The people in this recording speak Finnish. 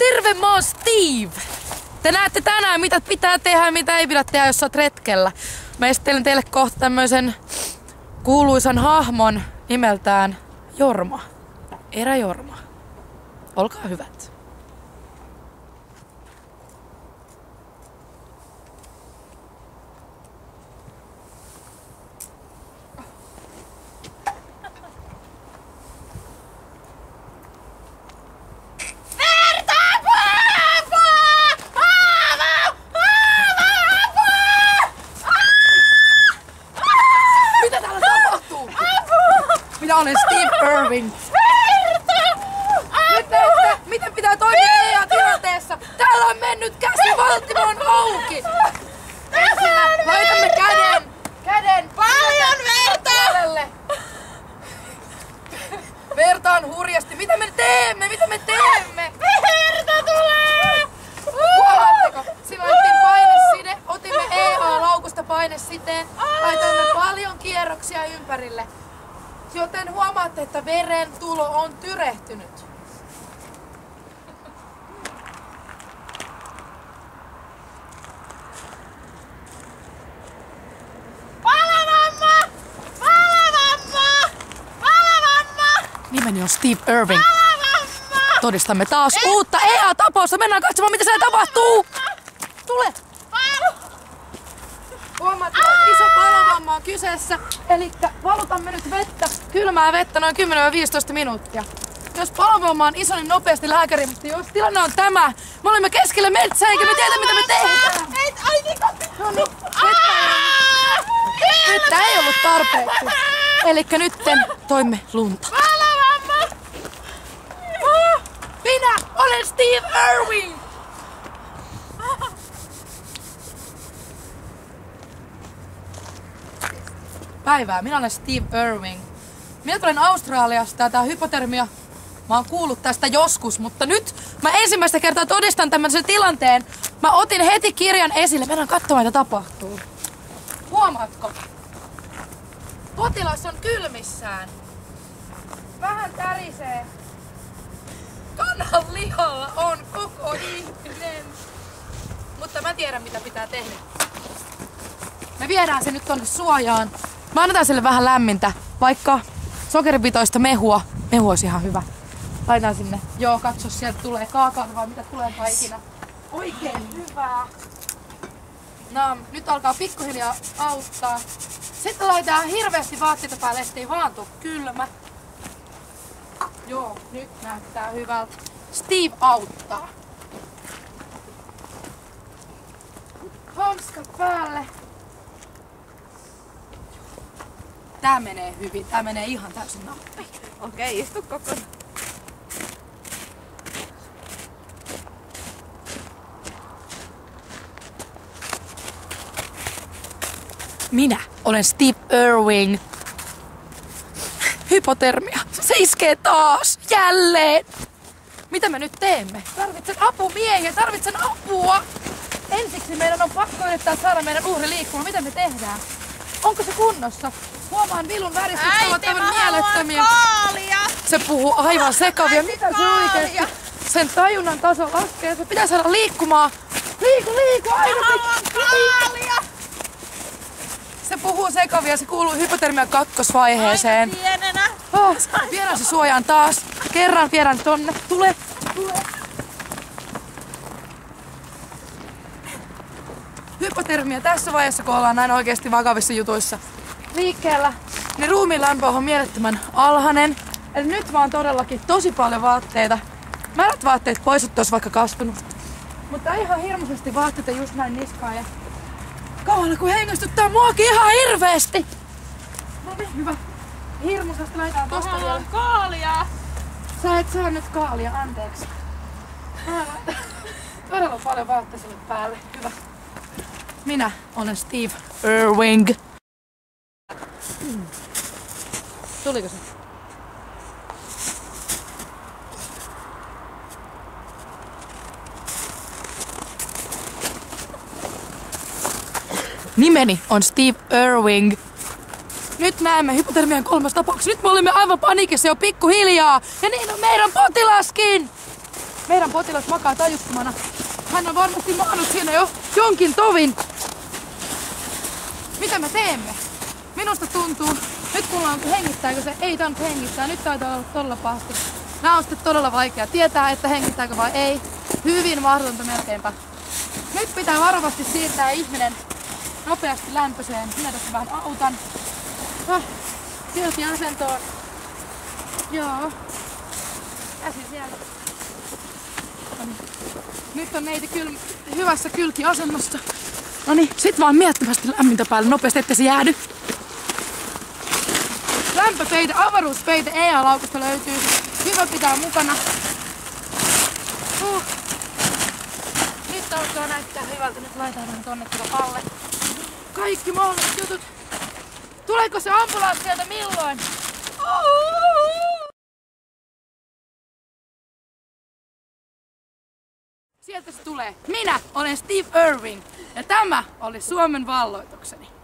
Terve, mä oon Steve! Te näette tänään, mitä pitää tehdä ja mitä ei pidä tehdä, jos sä oot retkellä. Mä esittelen teille kohta tämmöisen kuuluisan hahmon nimeltään Jorma. Eräjorma. Olkaa hyvät. Minä olen Steve Irwin. Nyt näette, miten pitää toimia EA-tilanteessa. Täällä on mennyt käsi valtimon auki. Ensin laitamme käden paljon verta! Puolelle. Verta on hurjasti. Mitä me teemme? Verta tulee! Huomaatteko? Silloin otettiin paineside. Otimme EA-laukusta painesiteen. Laitoimme paljon kierroksia ympärille. Joten huomaatte, että veren tulo on tyrehtynyt. Palavamma! Nimeni on Steve Irwin. Palavamma! Todistamme taas uutta EA-tapausta. Mennään katsomaan, mitä siellä tapahtuu. Tule! Huomaatte, että iso palovamma on kyseessä. Elikkä valutamme nyt vettä, kylmää vettä noin 10-15 minuuttia. Jos palovamma on iso, niin nopeasti lääkäri. Mutta jos tilanne on tämä, me olemme keskellä metsää eikä me tiedä, mitä me tehdään. No niin, vettä ei ollut tarpeeksi. Elikkä nytten toimme lunta. Palavamma! Minä olen Steve Irwin! Päivää, minä olen Steve Irwin. Minä tulen Australiasta ja tää hypotermia. Mä oon kuullut tästä joskus, mutta nyt mä ensimmäistä kertaa todistan tämmöisen tilanteen. Mä otin heti kirjan esille. Mennään katsomaan, mitä tapahtuu. Huomaatko? Potilas on kylmissään. Vähän tärisee. Kanan lihalla on koko ihminen. Mutta mä tiedän, mitä pitää tehdä. Me viedään se nyt tonne suojaan. Mä annetaan sille vähän lämmintä, vaikka sokeripitoista mehua. Mehu olisi ihan hyvä. Laitan sinne. Joo, katso, sieltä tulee kaakaon vai mitä tulee ikinä. Oikein hyvää. No, nyt alkaa pikkuhiljaa auttaa. Sitten laitetaan hirveästi vaatteita päälle, ettei vaan tuu kylmä. Joo, nyt näyttää hyvältä. Steve auttaa. Hanskat päälle. Tää menee hyvin. Tää menee ihan täysin nappiin. Okei, istu koko. Minä olen Steve Irwin. Hypotermia. Se iskee taas. Jälleen. Mitä me nyt teemme? Tarvitsen apumiehiä. Tarvitsen apua. Ensiksi meidän on pakko yrittää saada meidän uhri liikkumaan. Mitä me tehdään? Onko se kunnossa? Huomaan vilun väristykset ovat aivan mielettömiä. Kaalia! Se puhuu aivan sekavia. Mitä se oikeesti? Sen tajunnan taso laskee. Se pitää saada liikkumaan. Liiku! Kaalia! Se puhuu sekavia. Se kuuluu hypotermian kakkosvaiheeseen. Aika pienenä. Viedään se suojaan taas. Kerran viedään tonne. Tule. Hypotermia tässä vaiheessa, kun ollaan näin oikeasti vakavissa jutuissa liikkeellä, niin ruumiin lämpö on mielettömän alhainen. Eli nyt vaan todellakin tosi paljon vaatteita. Märät vaatteet pois, että olisi vaikka kastunut. Mutta ihan hirmuisesti vaatteita just näin niskaan. Ja kauan kun hengästyttää muakin ihan hirveesti. No niin, hyvä. Hirmuisesti laitetaan tosta vielä. Kaalia! Sä et saa nyt kaalia, anteeksi. Todella paljon vaatteita päälle. Hyvä. Minä olen Steve Irwin. Tuliko se? Nimeni on Steve Irwin. Nyt näemme hypotermian 3. tapauksen. Nyt me olimme aivan paniikissa jo pikkuhiljaa. Ja niin on meidän potilaskin. Meidän potilas makaa tajuttomana. Hän on varmasti maannut siinä jo jonkin tovin. Mitä me teemme? Minusta tuntuu, nyt kuullaan hengittääkö se, ei tainnut hengittää, nyt taitaa olla todella pahasti. Nää on sitten todella vaikea tietää, että hengittääkö vai ei. Hyvin mahdotonta melkeinpä. Nyt pitää varovasti siirtää ihminen nopeasti lämpöiseen. Minä tässä vähän autan. Kyltiasentoon. Joo. Käsi siellä. Nyt on neiti hyvässä kylkiasennossa. Noniin, sit vaan miettimästi lämmintä päälle nopeasti, ettei se jäädy. Lämpöpeite, avaruuspeite EA-laukusta löytyy. Hyvä pitää mukana. Nyt alkaa näyttää hyvältä. Nyt laitetaan tonne alle. Kaikki mahdolliset jutut. Tuleeko se ambulanssi sieltä milloin? Sieltä se tulee. Minä olen Steve Irving ja tämä oli Suomen valloitukseni.